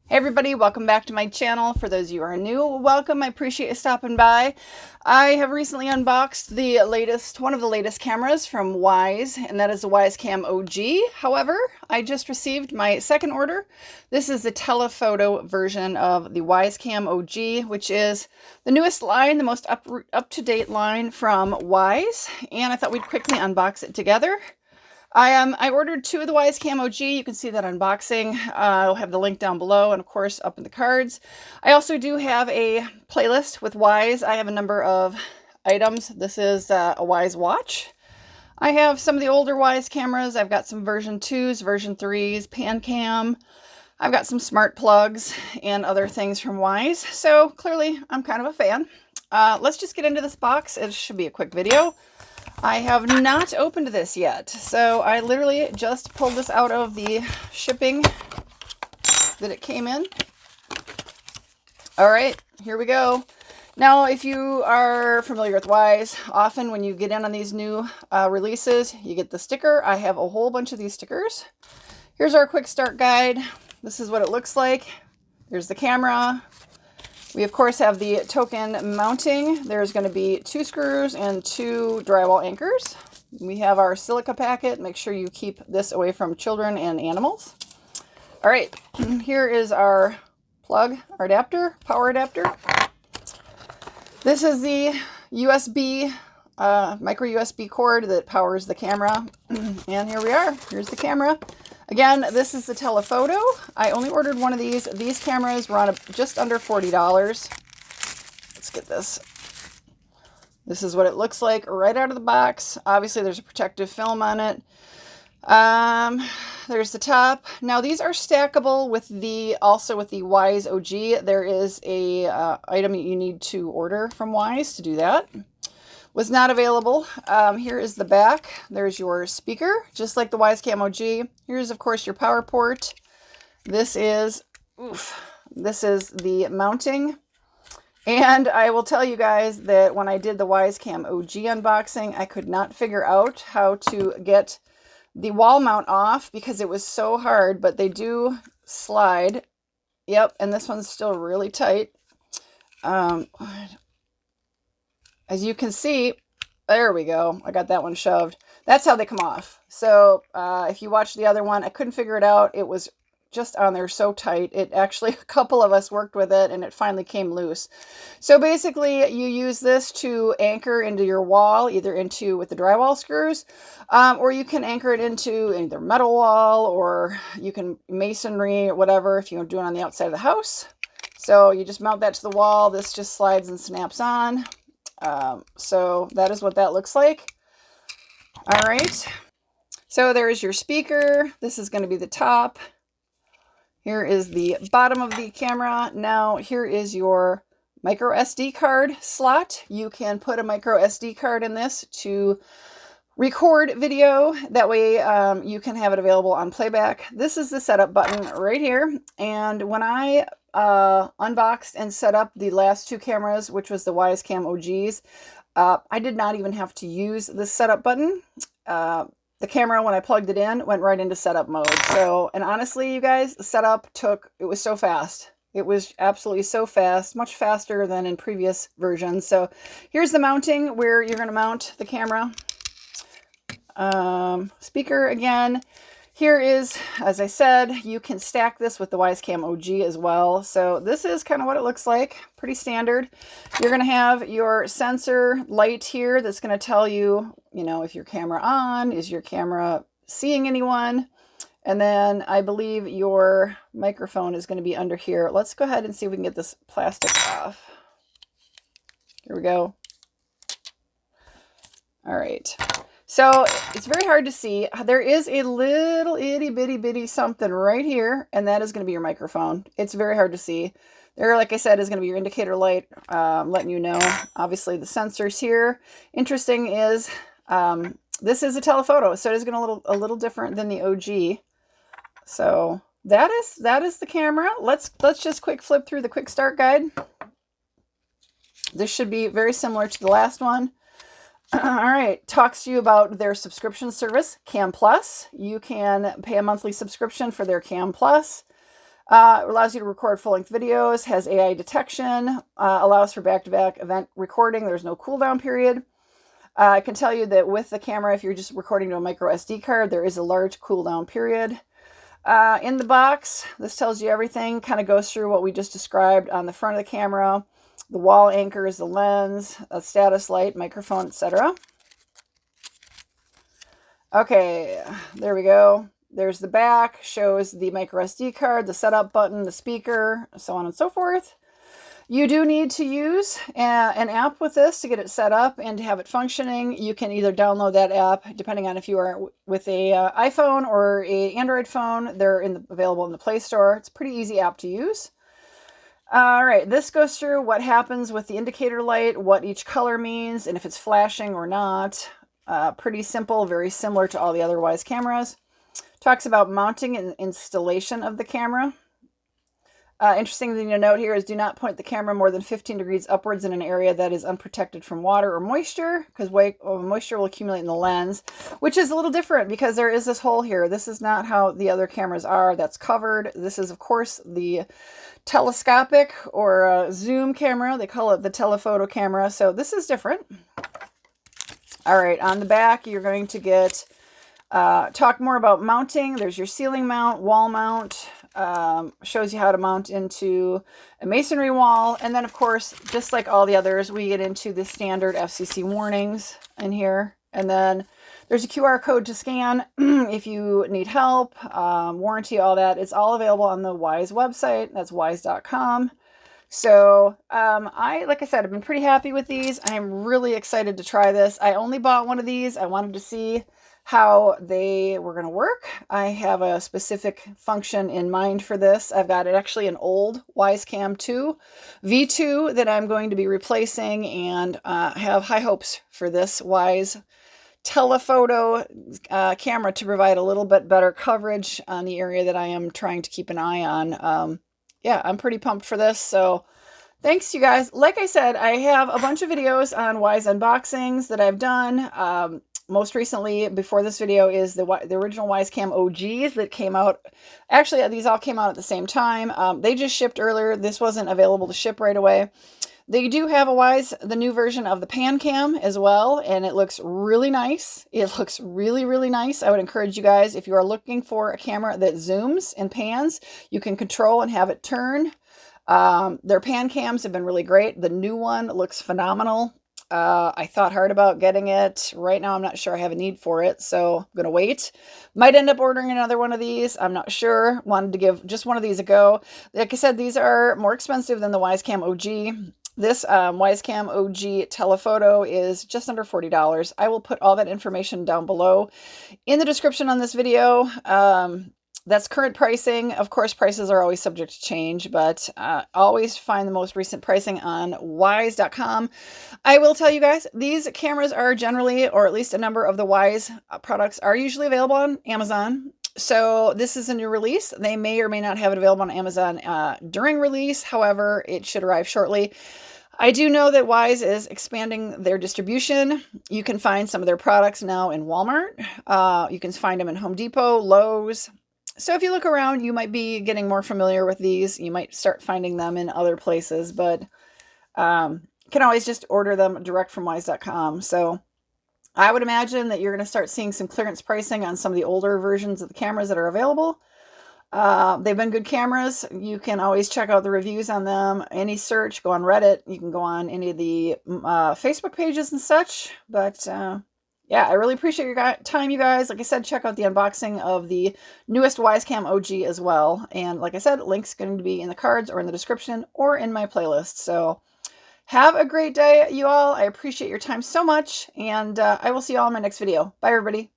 Hey everybody, welcome back to my channel. For those of you who are new, welcome. I appreciate you stopping by. I have recently unboxed one of the latest cameras from WYZE, and that is the WyzeCam OG. However, I just received my second order. This is the telephoto version of the WyzeCam OG, which is the newest line, the most up-to-date line from WYZE, and I thought we'd quickly unbox it together. I ordered two of the WyzeCam OG. You can see that unboxing. I'll have the link down below and of course up in the cards. I also do have a playlist with WYZE. I have a number of items. This is a WYZE watch. I have some of the older WYZE cameras. I've got some version 2s, version 3s, pan cam. I've got some smart plugs and other things from WYZE. So clearly I'm kind of a fan. Let's just get into this box. It should be a quick video. I have not opened this yet, so I literally just pulled this out of the shipping that it came in. All right, here we go. Now, if you are familiar with WYZE, often when you get in on these new releases, you get the sticker. I have a whole bunch of these stickers. Here's our quick start guide. This is what it looks like. There's the camera. We, of course, have the token mounting. There's going to be 2 screws and 2 drywall anchors. We have our silica packet. Make sure you keep this away from children and animals. All right, here is our plug, our adapter, power adapter. This is the USB, micro USB cord that powers the camera. And here we are. Here's the camera. Again, this is the telephoto. I only ordered one of these. These cameras were on just under $40. Let's get this. This is what it looks like right out of the box. Obviously, there's a protective film on it. There's the top. Now, these are stackable with also with the WYZE OG. There is a item you need to order from WYZE to do that. Was not available. Here is the back. There's your speaker, just like the WyzeCam OG. Here's, of course, your power port. This is the mounting. And I will tell you guys that when I did the WyzeCam OG unboxing, I could not figure out how to get the wall mount off because it was so hard, but they do slide. Yep, and this one's still really tight. As you can see, there we go. I got that one shoved. That's how they come off. So if you watch the other one, I couldn't figure it out. It was just on there so tight. It actually, a couple of us worked with it and it finally came loose. So basically you use this to anchor into your wall, with the drywall screws, or you can anchor it into either metal wall or you can masonry or whatever if you do it on the outside of the house. So you just mount that to the wall. This just slides and snaps on. So that is what that looks like. All right. So there's your speaker. This is going to be the top. Here is the bottom of the camera. Now here is your micro SD card slot. You can put a micro SD card in this to record video. That way you can have it available on playback. This is the setup button right here. And when I unboxed and set up the last 2 cameras, which was the WyzeCam OGs, I did not even have to use the setup button. The camera, when I plugged it in, went right into setup mode. So, and honestly, you guys, the setup it was so fast. It was absolutely so fast, much faster than in previous versions. So here's the mounting where you're going to mount the camera. Speaker again. Here is, as I said, you can stack this with the WyzeCam OG as well. So this is kind of what it looks like. Pretty standard. You're going to have your sensor light here that's going to tell you, if your camera on, is your camera seeing anyone? And then I believe your microphone is going to be under here. Let's go ahead and see if we can get this plastic off. Here we go. All right. So it's very hard to see. There is a little itty bitty something right here, and that is going to be your microphone. It's very hard to see. There, like I said, is going to be your indicator light, letting you know. Obviously, the sensors here. Interesting is this is a telephoto, so it is going to a little different than the OG. So that is the camera. Let's just quick flip through the quick start guide. This should be very similar to the last one. All right, talks to you about their subscription service, Cam Plus. You can pay a monthly subscription for their Cam Plus. Allows you to record full-length videos, has AI detection, allows for back-to-back event recording. There's no cooldown period. I can tell you that with the camera, if you're just recording to a micro SD card, there is a large cooldown period. In the box, this tells you everything, kind of goes through what we just described on the front of the camera, the wall anchors, the lens, a status light, microphone, etc. Okay, there we go. There's the back, shows the micro SD card, the setup button, the speaker, so on and so forth. You do need to use an app with this to get it set up and to have it functioning. You can either download that app, depending on if you are with a iPhone or a Android phone. They're available in the Play Store. It's a pretty easy app to use. All right, this goes through what happens with the indicator light, what each color means, and if it's flashing or not. Pretty simple, very similar to all the other WYZE cameras. Talks about mounting and installation of the camera. Interesting thing to note here is do not point the camera more than 15 degrees upwards in an area that is unprotected from water or moisture, because moisture will accumulate in the lens, which is a little different because there is this hole here. This is not how the other cameras are. That's covered. This is, of course, the telescopic or zoom camera. They call it the telephoto camera. So this is different. All right, on the back, you're going to get talk more about mounting. There's your ceiling mount, wall mount. Shows you how to mount into a masonry wall. And then, of course, just like all the others, we get into the standard FCC warnings in here. And then there's a QR code to scan if you need help, warranty, all that. It's all available on the WYZE website. That's wyze.com. So like I said, I've been pretty happy with these. I'm really excited to try this. I only bought one of these. I wanted to see how they were going to work. I have a specific function in mind for this. I've got actually an old WYZECam 2 V2 that I'm going to be replacing, and have high hopes for this WYZE telephoto camera to provide a little bit better coverage on the area that I am trying to keep an eye on. Yeah, I'm pretty pumped for this. So thanks, you guys. Like I said, I have a bunch of videos on WYZE unboxings that I've done. Most recently, before this video, is the original WYZECam OGs that came out. Actually, these all came out at the same time. They just shipped earlier. This wasn't available to ship right away. They do have the new version of the pan cam as well, and it looks really nice. It looks really, really nice. I would encourage you guys, if you are looking for a camera that zooms and pans, you can control and have it turn. Their pan cams have been really great. The new one looks phenomenal. I thought hard about getting it. Right now, I'm not sure I have a need for it, so I'm going to wait. Might end up ordering another one of these. I'm not sure. Wanted to give just one of these a go. Like I said, these are more expensive than the WYZECam OG. This WYZECam OG Telephoto is just under $40. I will put all that information down below in the description on this video. That's current pricing. Of course, prices are always subject to change, but always find the most recent pricing on wyze.com. I will tell you guys, these cameras are generally, or at least a number of the WYZE products are usually available on Amazon. So this is a new release. They may or may not have it available on Amazon during release. However, it should arrive shortly. I do know that WYZE is expanding their distribution. You can find some of their products now in Walmart. You can find them in Home Depot, Lowe's. So if you look around, you might be getting more familiar with these. You might start finding them in other places, but you can always just order them direct from wyze.com. So I would imagine that you're going to start seeing some clearance pricing on some of the older versions of the cameras that are available. They've been good cameras. You can always check out the reviews on them. Any search, go on Reddit. You can go on any of the Facebook pages and such. But yeah, I really appreciate your time, you guys. Like I said, check out the unboxing of the newest WYZECam OG as well. And like I said, link's going to be in the cards or in the description or in my playlist. So have a great day, you all. I appreciate your time so much. And I will see you all in my next video. Bye, everybody.